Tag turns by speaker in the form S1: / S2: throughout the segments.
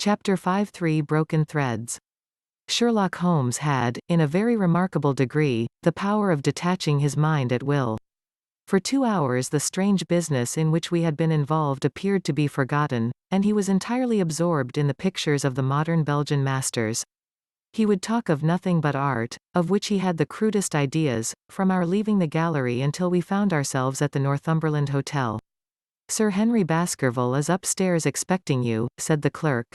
S1: Chapter 5 3 Broken Threads. Sherlock Holmes had, in a very remarkable degree, the power of detaching his mind at will. For 2 hours the strange business in which we had been involved appeared to be forgotten, and he was entirely absorbed in the pictures of the modern Belgian masters. He would talk of nothing but art, of which he had the crudest ideas, from our leaving the gallery until we found ourselves at the Northumberland Hotel. "Sir Henry Baskerville is upstairs expecting you," said the clerk.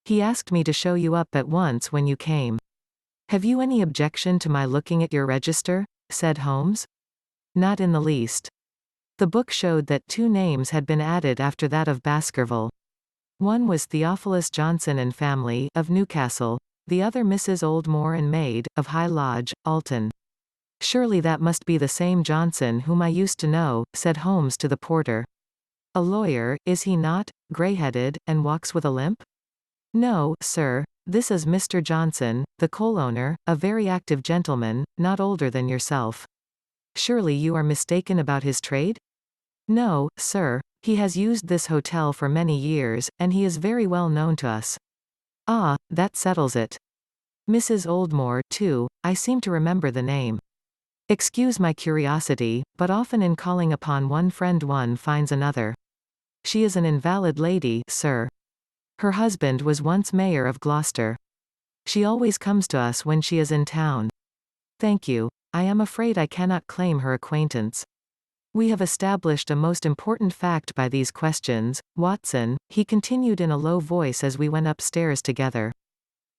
S1: "He asked me to show you up at once when you came." "Have you any objection to my looking at your register?" said Holmes. "Not in the least." The book showed that 2 names had been added after that of Baskerville. One was Theophilus Johnson and family, of Newcastle, the other Mrs. Oldmore and maid, of High Lodge, Alton. "Surely that must be the same Johnson whom I used to know," said Holmes to the porter. "A lawyer, is he not, grey-headed, and walks with a limp?" "No, sir. This is Mr. Johnson, the coal owner, a very active gentleman, not older than yourself." "Surely you are mistaken about his trade?" "No, sir. He has used this hotel for many years, and he is very well known to us." "Ah, that settles it. Mrs. Oldmore, too, I seem to remember the name. Excuse my curiosity, but often in calling upon one friend one finds another." "She is an invalid lady, sir. Her husband was once mayor of Gloucester. She always comes to us when she is in town." "Thank you. I am afraid I cannot claim her acquaintance. We have established a most important fact by these questions, Watson," he continued in a low voice as we went upstairs together.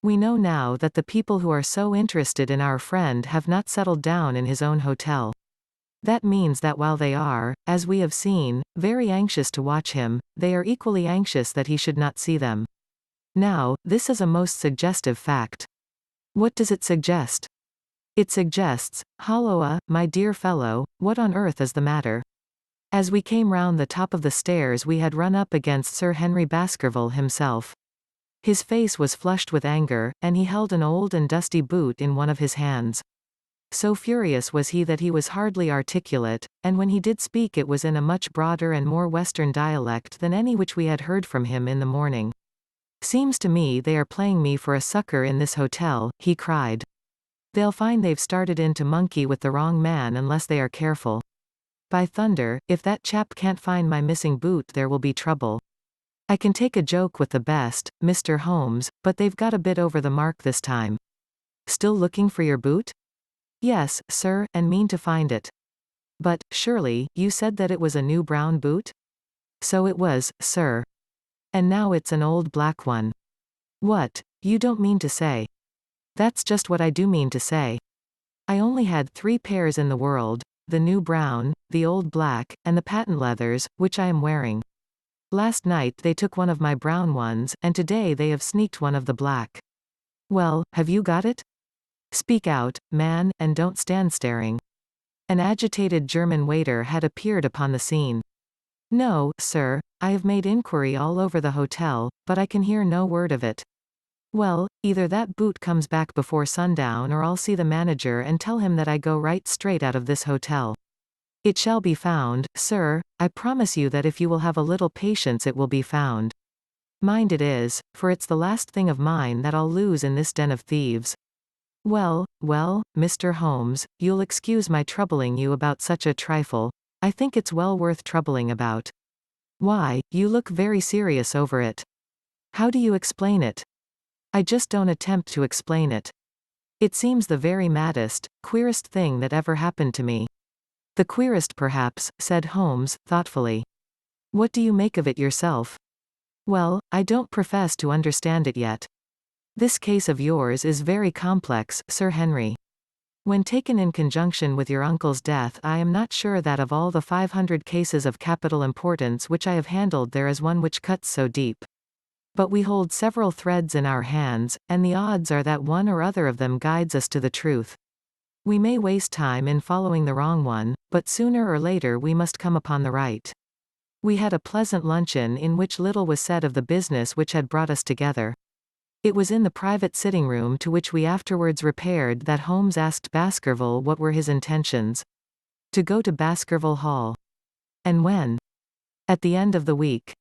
S1: "We know now that the people who are so interested in our friend have not settled down in his own hotel. That means that while they are, as we have seen, very anxious to watch him, they are equally anxious that he should not see them. Now, this is a most suggestive fact." "What does it suggest?" "It suggests, Holloa, my dear fellow, what on earth is the matter?" As we came round the top of the stairs we had run up against Sir Henry Baskerville himself. His face was flushed with anger, and he held an old and dusty boot in one of his hands. So furious was he that he was hardly articulate, and when he did speak it was in a much broader and more western dialect than any which we had heard from him in the morning. "Seems to me they are playing me for a sucker in this hotel," he cried. "They'll find they've started in to monkey with the wrong man unless they are careful. By thunder, if that chap can't find my missing boot there will be trouble. I can take a joke with the best, Mr. Holmes, but they've got a bit over the mark this time." "Still looking for your boot?" "Yes, sir, and mean to find it." "But, surely, you said that it was a new brown boot?" "So it was, sir. And now it's an old black one." "What? You don't mean to say—" "That's just what I do mean to say. I only had 3 pairs in the world, the new brown, the old black, and the patent leathers, which I am wearing. Last night they took one of my brown ones, and today they have sneaked one of the black." "Well, have you got it? Speak out, man, and don't stand staring." An agitated German waiter had appeared upon the scene. "No, sir, I have made inquiry all over the hotel, but I can hear no word of it." "Well, either that boot comes back before sundown or I'll see the manager and tell him that I go right straight out of this hotel. It shall be found, sir, I promise you that if you will have a little patience it will be found. Mind it is, for it's the last thing of mine that I'll lose in this den of thieves." "Well, well, Mr. Holmes, you'll excuse my troubling you about such a trifle. I think it's well worth troubling about." "Why, you look very serious over it. How do you explain it?" "I just don't attempt to explain it. It seems the very maddest, queerest thing that ever happened to me." "The queerest perhaps," said Holmes, thoughtfully. "What do you make of it yourself?" "Well, I don't profess to understand it yet. This case of yours is very complex, Sir Henry. When taken in conjunction with your uncle's death I am not sure that of all the 500 cases of capital importance which I have handled there is one which cuts so deep. But we hold several threads in our hands, and the odds are that one or other of them guides us to the truth. We may waste time in following the wrong one, but sooner or later we must come upon the right." We had a pleasant luncheon in which little was said of the business which had brought us together. It was in the private sitting room to which we afterwards repaired that Holmes asked Baskerville what were his intentions. To go to Baskerville Hall. And when? At the end of the week.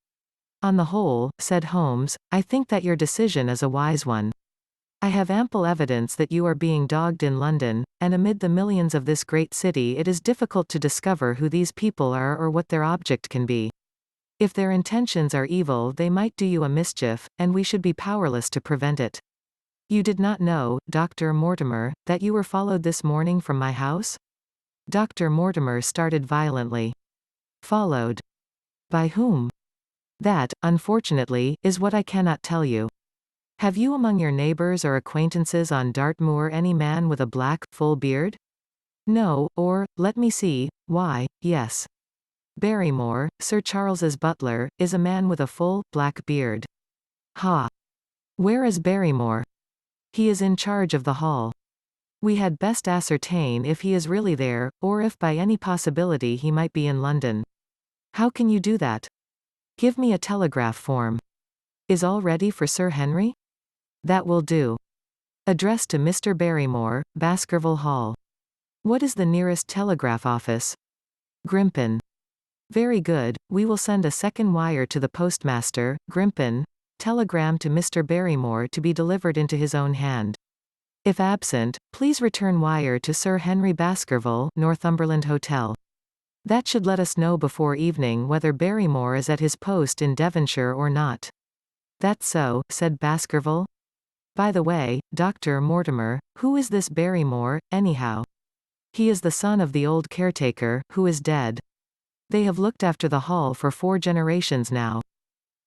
S1: On the whole, said Holmes, I think that your decision is a wise one. I have ample evidence that you are being dogged in London, and amid the millions of this great city it is difficult to discover who these people are or what their object can be. If their intentions are evil they might do you a mischief, and we should be powerless to prevent it. You did not know, Dr. Mortimer, that you were followed this morning from my house? Dr. Mortimer started violently. Followed? By whom? That, unfortunately, is what I cannot tell you. Have you among your neighbors or acquaintances on Dartmoor any man with a black, full beard? No, or, let me see, why, yes. Barrymore, Sir Charles's butler, is a man with a full, black beard. Ha! Where is Barrymore? He is in charge of the hall. We had best ascertain if he is really there, or if by any possibility he might be in London. How can you do that? Give me a telegraph form. Is all ready for Sir Henry? That will do. Addressed to Mr. Barrymore, Baskerville Hall. What is the nearest telegraph office? Grimpen. Very good, we will send a second wire to the postmaster, Grimpen, telegram to Mr. Barrymore to be delivered into his own hand. If absent, please return wire to Sir Henry Baskerville, Northumberland Hotel. That should let us know before evening whether Barrymore is at his post in Devonshire or not. That's so, said Baskerville. By the way, Dr. Mortimer, who is this Barrymore, anyhow? He is the son of the old caretaker, who is dead. They have looked after the hall for 4 generations now.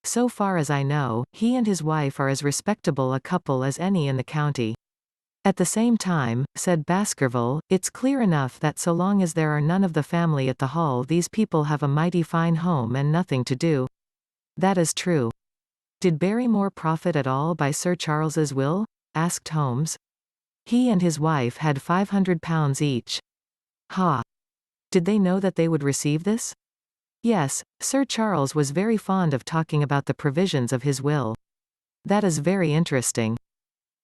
S1: So far as I know, he and his wife are as respectable a couple as any in the county. At the same time, said Baskerville, it's clear enough that so long as there are none of the family at the hall these people have a mighty fine home and nothing to do. That is true. Did Barrymore profit at all by Sir Charles's will? Asked Holmes. He and his wife had £500 each. Ha! Did they know that they would receive this? Yes, Sir Charles was very fond of talking about the provisions of his will. That is very interesting.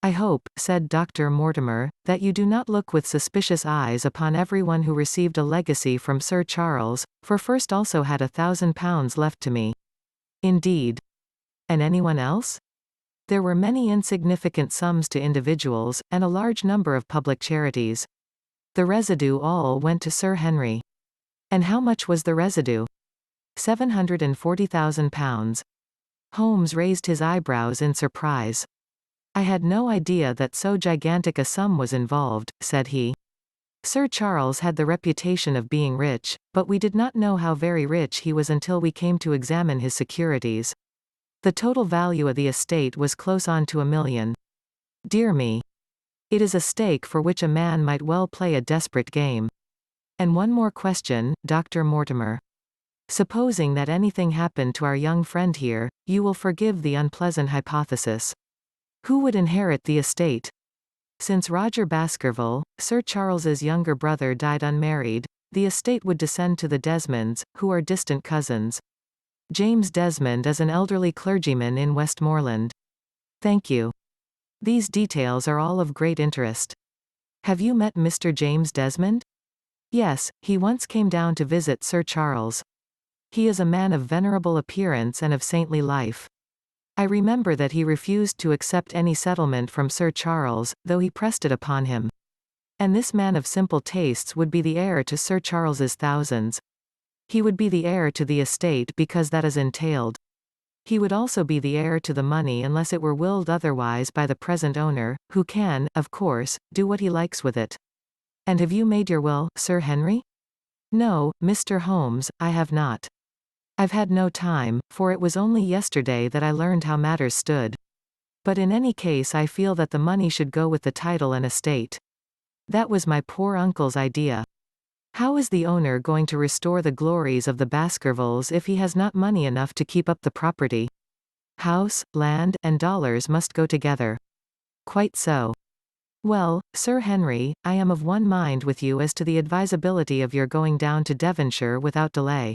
S1: I hope, said Dr. Mortimer, that you do not look with suspicious eyes upon everyone who received a legacy from Sir Charles, for first also had £1,000 left to me. Indeed. And anyone else? There were many insignificant sums to individuals, and a large number of public charities. The residue all went to Sir Henry. And how much was the residue? £740,000. Holmes raised his eyebrows in surprise. I had no idea that so gigantic a sum was involved, said he. Sir Charles had the reputation of being rich, but we did not know how very rich he was until we came to examine his securities. The total value of the estate was close on to £1 million. Dear me. It is a stake for which a man might well play a desperate game. And one more question, Dr. Mortimer. Supposing that anything happened to our young friend here, you will forgive the unpleasant hypothesis. Who would inherit the estate? Since Roger Baskerville, Sir Charles's younger brother, died unmarried, the estate would descend to the Desmonds, who are distant cousins. James Desmond is an elderly clergyman in Westmoreland. Thank you. These details are all of great interest. Have you met Mr. James Desmond? Yes, he once came down to visit Sir Charles. He is a man of venerable appearance and of saintly life. I remember that he refused to accept any settlement from Sir Charles, though he pressed it upon him. And this man of simple tastes would be the heir to Sir Charles's thousands. He would be the heir to the estate because that is entailed. He would also be the heir to the money unless it were willed otherwise by the present owner, who can, of course, do what he likes with it. And have you made your will, Sir Henry? No, Mr. Holmes, I have not. I've had no time, for it was only yesterday that I learned how matters stood. But in any case I feel that the money should go with the title and estate. That was my poor uncle's idea. How is the owner going to restore the glories of the Baskervilles if he has not money enough to keep up the property? House, land, and dollars must go together. Quite so. Well, Sir Henry, I am of one mind with you as to the advisability of your going down to Devonshire without delay.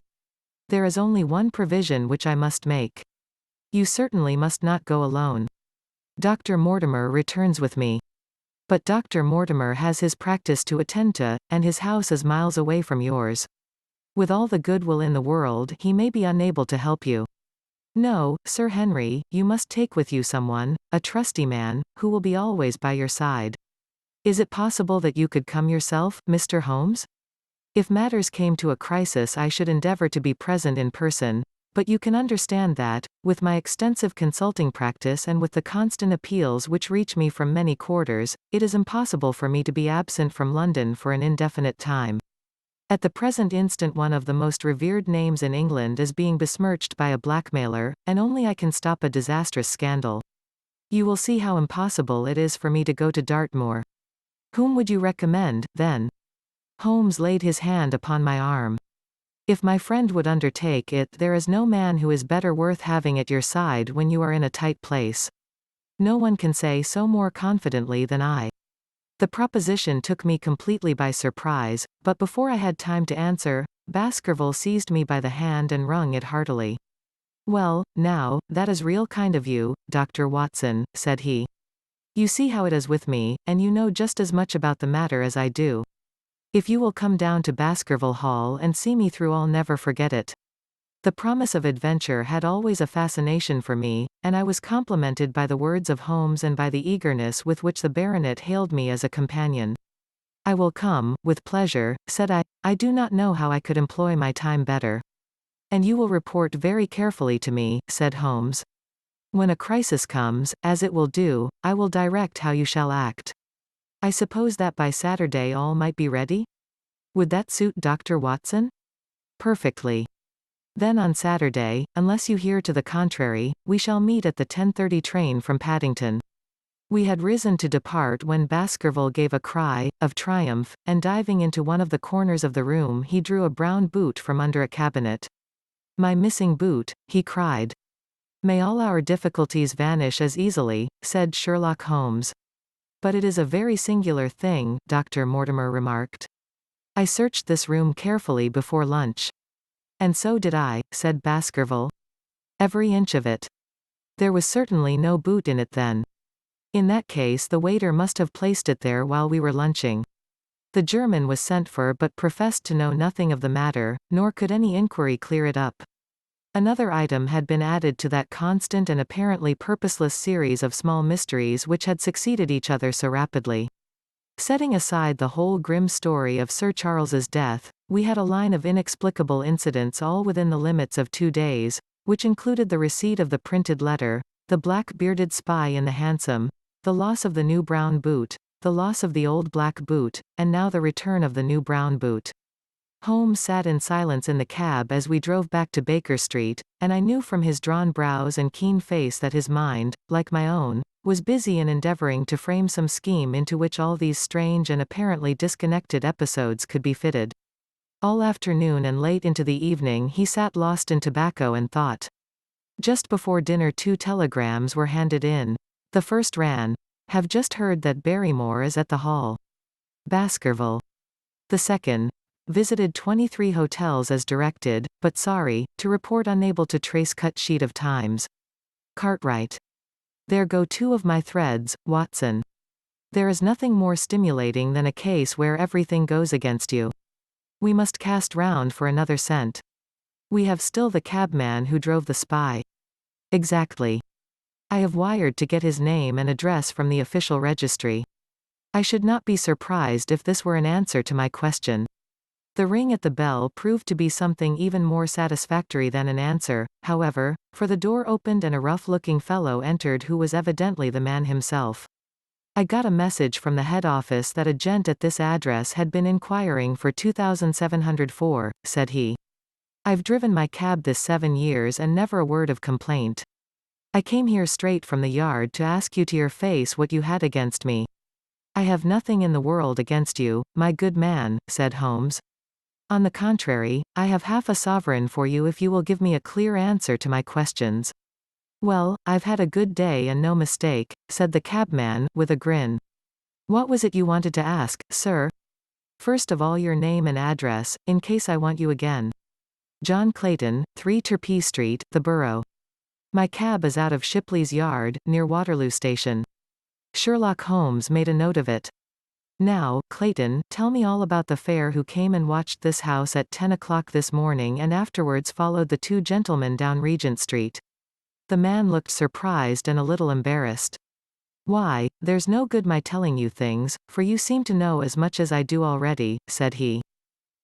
S1: There is only one provision which I must make. You certainly must not go alone. Dr. Mortimer returns with me. But Dr. Mortimer has his practice to attend to, and his house is miles away from yours. With all the goodwill in the world he may be unable to help you. No, Sir Henry, you must take with you someone, a trusty man, who will be always by your side. Is it possible that you could come yourself, Mr. Holmes? If matters came to a crisis I should endeavor to be present in person, but you can understand that, with my extensive consulting practice and with the constant appeals which reach me from many quarters, it is impossible for me to be absent from London for an indefinite time. At the present instant one of the most revered names in England is being besmirched by a blackmailer, and only I can stop a disastrous scandal. You will see how impossible it is for me to go to Dartmoor. Whom would you recommend, then? Holmes laid his hand upon my arm. If my friend would undertake it, there is no man who is better worth having at your side when you are in a tight place. No one can say so more confidently than I. The proposition took me completely by surprise, but before I had time to answer, Baskerville seized me by the hand and wrung it heartily. Well, now, that is real kind of you, Dr. Watson, said he. You see how it is with me, and you know just as much about the matter as I do. If you will come down to Baskerville Hall and see me through, I'll never forget it. The promise of adventure had always a fascination for me, and I was complimented by the words of Holmes and by the eagerness with which the baronet hailed me as a companion. I will come, with pleasure, said I. I do not know how I could employ my time better. And you will report very carefully to me, said Holmes. When a crisis comes, as it will do, I will direct how you shall act. I suppose that by Saturday all might be ready? Would that suit Dr. Watson? Perfectly. Then on Saturday, unless you hear to the contrary, we shall meet at the 10:30 train from Paddington. We had risen to depart when Baskerville gave a cry of triumph, and diving into one of the corners of the room he drew a brown boot from under a cabinet. My missing boot, he cried. May all our difficulties vanish as easily, said Sherlock Holmes. But it is a very singular thing, Dr. Mortimer remarked. I searched this room carefully before lunch. And so did I, said Baskerville. Every inch of it. There was certainly no boot in it then. In that case the waiter must have placed it there while we were lunching. The German was sent for but professed to know nothing of the matter, nor could any inquiry clear it up. Another item had been added to that constant and apparently purposeless series of small mysteries which had succeeded each other so rapidly. Setting aside the whole grim story of Sir Charles's death, we had a line of inexplicable incidents all within the limits of 2 days, which included the receipt of the printed letter, the black-bearded spy in the hansom, the loss of the new brown boot, the loss of the old black boot, and now the return of the new brown boot. Holmes sat in silence in the cab as we drove back to Baker Street, and I knew from his drawn brows and keen face that his mind, like my own, was busy in endeavoring to frame some scheme into which all these strange and apparently disconnected episodes could be fitted. All afternoon and late into the evening he sat lost in tobacco and thought. Just before dinner 2 telegrams were handed in. The first ran, "Have just heard that Barrymore is at the Hall. Baskerville." The second, "Visited 23 hotels as directed, but sorry, to report unable to trace cut sheet of Times. Cartwright. There go 2 of my threads, Watson. There is nothing more stimulating than a case where everything goes against you. We must cast round for another scent. We have still the cabman who drove the spy. Exactly. I have wired to get his name and address from the official registry. I should not be surprised if this were an answer to my question." The ring at the bell proved to be something even more satisfactory than an answer, however, for the door opened and a rough-looking fellow entered who was evidently the man himself. "I got a message from the head office that a gent at this address had been inquiring for 2704, said he. "I've driven my cab this 7 years and never a word of complaint. I came here straight from the yard to ask you to your face what you had against me." "I have nothing in the world against you, my good man," said Holmes. "On the contrary, I have half a sovereign for you if you will give me a clear answer to my questions." "Well, I've had a good day and no mistake," said the cabman, with a grin. "What was it you wanted to ask, sir?" "First of all your name and address, in case I want you again." "John Clayton, 3 Turpey Street, the Borough. My cab is out of Shipley's Yard, near Waterloo Station." Sherlock Holmes made a note of it. "Now, Clayton, tell me all about the fare who came and watched this house at 10 o'clock this morning and afterwards followed the 2 gentlemen down Regent Street." The man looked surprised and a little embarrassed. Why, there's no good my telling you things, for you seem to know as much as I do already, said he.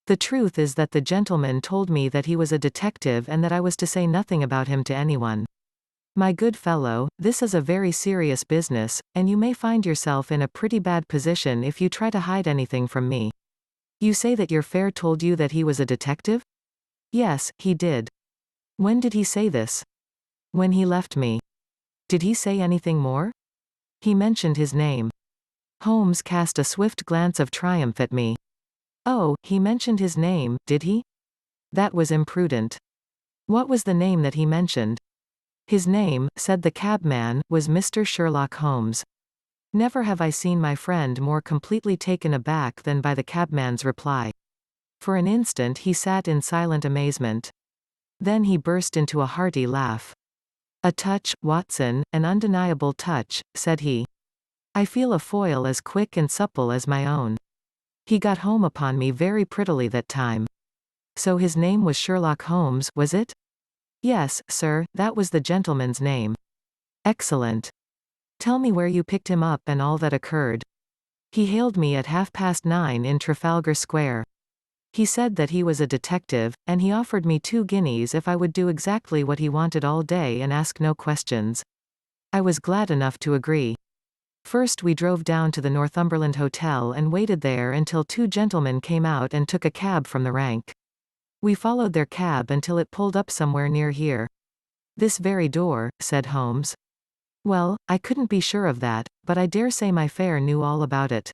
S1: The truth is that the gentleman told me that he was a detective and that I was to say nothing about him to anyone. My good fellow, this is a very serious business, and you may find yourself in a pretty bad position if you try to hide anything from me. You say that your fare told you that he was a detective? Yes, he did. When did he say this? When he left me. Did he say anything more? He mentioned his name. Holmes cast a swift glance of triumph at me. Oh, he mentioned his name, did he? That was imprudent. What was the name that he mentioned? His name, said the cabman, was Mr. Sherlock Holmes. Never have I seen my friend more completely taken aback than by the cabman's reply. For an instant he sat in silent amazement. Then he burst into a hearty laugh. A touch, Watson, an undeniable touch, said he. I feel a foil as quick and supple as my own. He got home upon me very prettily that time. So his name was Sherlock Holmes, was it? Yes, sir, that was the gentleman's name. Excellent. Tell me where you picked him up and all that occurred. He hailed me at 9:30 in Trafalgar Square. He said that he was a detective, and he offered me 2 guineas if I would do exactly what he wanted all day and ask no questions. I was glad enough to agree. First we drove down to the Northumberland Hotel and waited there until 2 gentlemen came out and took a cab from the rank. We followed their cab until it pulled up somewhere near here. This very door, said Holmes. Well, I couldn't be sure of that, but I dare say my fare knew all about it.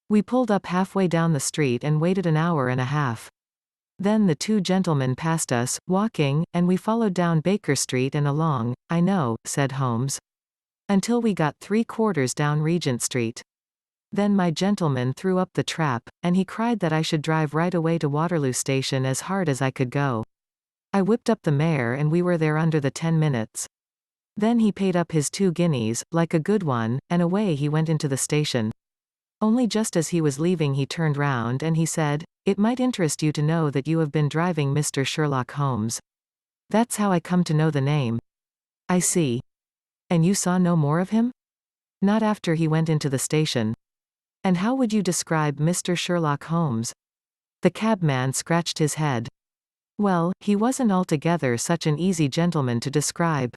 S1: We pulled up halfway down the street and waited an hour and a half. Then the 2 gentlemen passed us, walking, and we followed down Baker Street and along, I know, said Holmes. Until we got 3/4 down Regent Street. Then my gentleman threw up the trap, and he cried that I should drive right away to Waterloo Station as hard as I could go. I whipped up the mare and we were there under the 10 minutes. Then he paid up his 2 guineas, like a good one, and away he went into the station. Only just as he was leaving he turned round and he said, It might interest you to know that you have been driving Mr. Sherlock Holmes. That's how I come to know the name. I see. And you saw no more of him? Not after he went into the station. And how would you describe Mr. Sherlock Holmes? The cabman scratched his head. Well, he wasn't altogether such an easy gentleman to describe.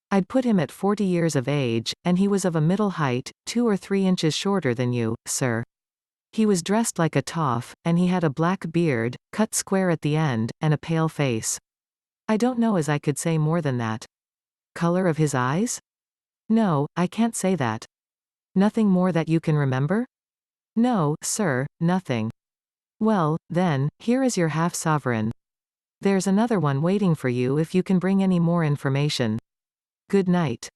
S1: I'd put him at 40 years of age, and he was of a middle height, 2 or 3 inches shorter than you, sir. He was dressed like a toff, and he had a black beard, cut square at the end, and a pale face. I don't know as I could say more than that. Color of his eyes? No, I can't say that. Nothing more that you can remember? No, sir, nothing. Well, then, here is your half-sovereign. There's another one waiting for you if you can bring any more information. Good night.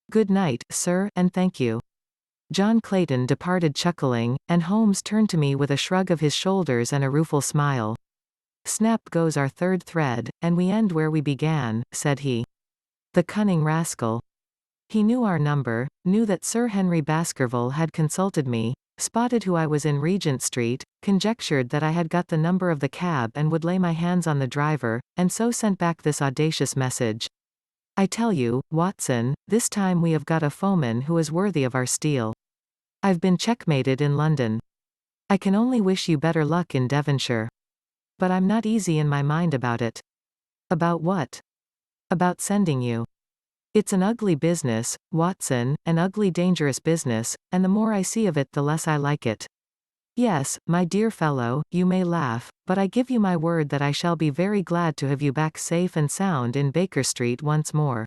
S1: Good night, sir, and thank you. John Clayton departed chuckling, and Holmes turned to me with a shrug of his shoulders and a rueful smile. Snap goes our 3rd thread, and we end where we began, said he. The cunning rascal. He knew our number, knew that Sir Henry Baskerville had consulted me, spotted who I was in Regent Street, conjectured that I had got the number of the cab and would lay my hands on the driver, and so sent back this audacious message. I tell you, Watson, this time we have got a foeman who is worthy of our steel. I've been checkmated in London. I can only wish you better luck in Devonshire. But I'm not easy in my mind about it. About what? About sending you. It's an ugly business, Watson, an ugly dangerous business, and the more I see of it the less I like it. Yes, my dear fellow, you may laugh, but I give you my word that I shall be very glad to have you back safe and sound in Baker Street once more.